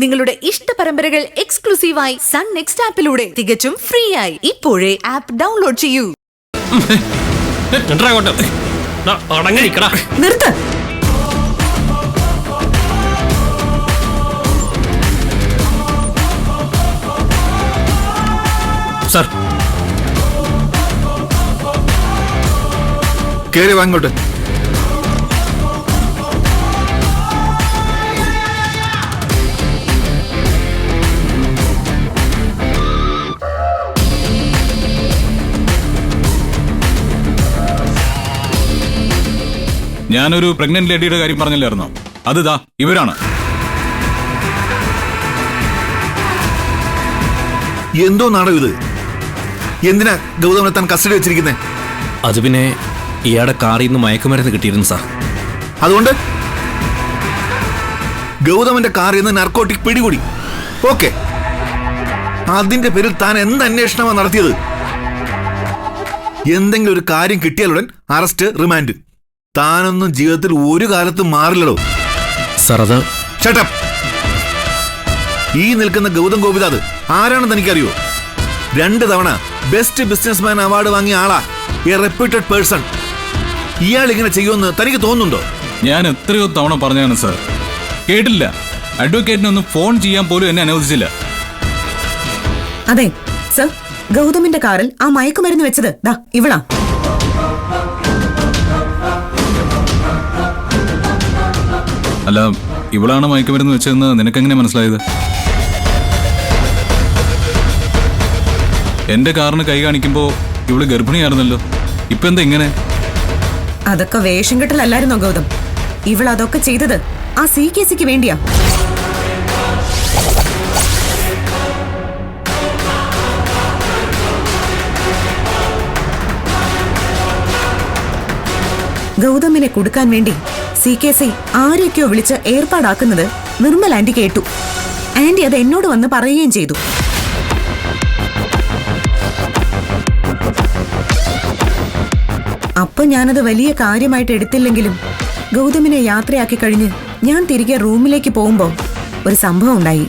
നിങ്ങളുടെ ഇഷ്ട പരമ്പരകൾ എക്സ്ക്ലൂസീവായി സൺ നെക്സ്റ്റ് ആപ്പിലൂടെ തികച്ചും ഫ്രീ ആയി ഇപ്പോഴേ ആപ്പ് ഡൗൺലോഡ് ചെയ്യൂ. നിർത്ത്. സർ കേറി വാങ്ങോട്ട്. ഞാനൊരു പ്രഗ്നന്റ് ലേഡിയുടെ കാര്യം പറഞ്ഞില്ലായിരുന്നോ? അത് ദാ ഇവരാണ്. എന്തോ നാടോ ഇത്? എന്തിനാ ഗൗതമനെ താൻ കസ്റ്റഡി വെച്ചിരിക്കുന്നേ? അത് പിന്നെ ഇയാളുടെ കാറിൽ നിന്ന് മയക്കുമരുന്ന് കിട്ടിയിരുന്നു സാർ. അതുകൊണ്ട് ഗൗതമന്റെ കാറിൽ നിന്ന് നർക്കോട്ടിക് പിടികൂടി. ഓക്കെ, അതിന്റെ പേരിൽ താൻ എന്ത് അന്വേഷണമാണ് നടത്തിയത്? എന്തെങ്കിലും ഒരു കാര്യം കിട്ടിയാലുടൻ അറസ്റ്റ്, റിമാൻഡ്. താനൊന്നും ജീവിതത്തിൽ ഒരു കാലത്തും മാറില്ലടോ. സാർ അത് ഷട്ടപ്പ്. ഈ നിൽക്കുന്ന ഗൗതം ഗോപിനാഥ് ആരാണെന്ന് എനിക്കറിയോ? 2 തവണ ബെസ്റ്റ് ബിസിനസ്മാൻ അവാർഡ് വാങ്ങിയ ആളാ. A reputed person. ഇയാൾ ഇങ്ങനെ ചെയ്യുമെന്ന് തനിക്ക് തോന്നുന്നുണ്ടോ? ഞാൻ എത്രയോ തവണ പറഞ്ഞാണ് സാർ, കേട്ടില്ല. അഡ്വക്കേറ്റിനൊന്നും ഫോൺ ചെയ്യാൻ പോലും എന്നെ അനുവദിച്ചില്ല. അതെ സർ, ഗൗതമിന്റെ കാറിൽ ആ മയക്കുമരുന്ന് വെച്ചത് ദാ ഇവളാ. അല്ല, ഇവളാണ് മയക്കുമരുന്ന് വെച്ചതെന്ന് നിനക്കെങ്ങനെ മനസ്സിലായത്? എന്റെ കാറിന് കൈ കാണിക്കുമ്പോ ഇവള് ഗർഭിണിയായിരുന്നല്ലോ. ഇപ്പൊ എന്താ ഇങ്ങനെ? അതൊക്കെ വേഷം കെട്ടലല്ലായിരുന്നോ ഗൗതം? ഇവൾ അതൊക്കെ ചെയ്തത് ആ CKCക്ക് വേണ്ടിയാ. ഗൗതമിനെ കൊടുക്കാൻ വേണ്ടി CKC ആരെയൊക്കെയോ വിളിച്ച് ഏർപ്പാടാക്കുന്നത് നിർമ്മൽ ആന്റി കേട്ടു. ആന്റി അത് എന്നോട് വന്ന് പറയുകയും ചെയ്തു. അപ്പൊ ഞാനത് വലിയ കാര്യമായിട്ട് എടുത്തില്ലെങ്കിലും ഗൗതമിനെ യാത്രയാക്കി കഴിഞ്ഞ് ഞാൻ തിരികെ റൂമിലേക്ക് പോകുമ്പോ ഒരു സംഭവം ഉണ്ടായി.